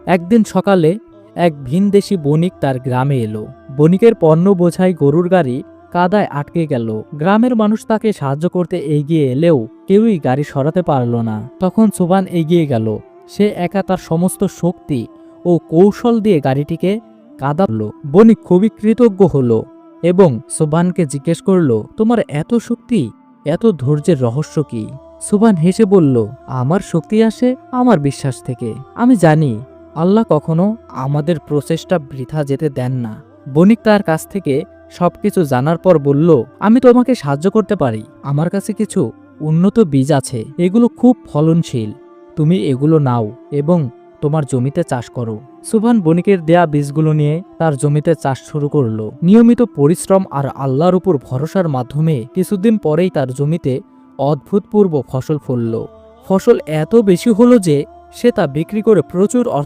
একদিন সকালে এক ভিনদেশি বণিক তার গ্রামে এলো। বণিকের পণ্য বোঝাই গরুর গাড়ি কাদায় আটকে গেল। গ্রামের মানুষ তাকে সাহায্য করতে এগিয়ে এলেও কেউই গাড়ি সরাতে পারল না। তখন সোবান এগিয়ে গেল। সে একা তার সমস্ত শক্তি ও কৌশল দিয়ে গাড়িটিকে কাদালো। বণিক খুবই কৃতজ্ঞ হলো এবং সোবানকে জিজ্ঞেস করলো, তোমার এত শক্তি, এত ধৈর্যের রহস্য কি? সোবান হেসে বলল, আমার শক্তি আসে আমার বিশ্বাস থেকে। আমি জানি আল্লাহ কখনো আমাদের প্রচেষ্টা বৃথা যেতে দেন না। বণিক তার কাছ থেকে সবকিছু জানার পর বলল, আমি তোমাকে সাহায্য করতে পারি। আমার কাছে কিছু উন্নত বীজ আছে, এগুলো খুব ফলনশীল। তুমি এগুলো নাও এবং তোমার জমিতে চাষ করো। সুবহান বণিকের দেয়া বীজগুলো নিয়ে তার জমিতে চাষ শুরু করলো। নিয়মিত পরিশ্রম আর আল্লাহর উপর ভরসার মাধ্যমে কিছুদিন পরেই তার জমিতে অদ্ভুতপূর্ব ফসল ফলল। ফসল এত বেশি হলো যে সে তা বিক্রি করে প্রচুর অর্থ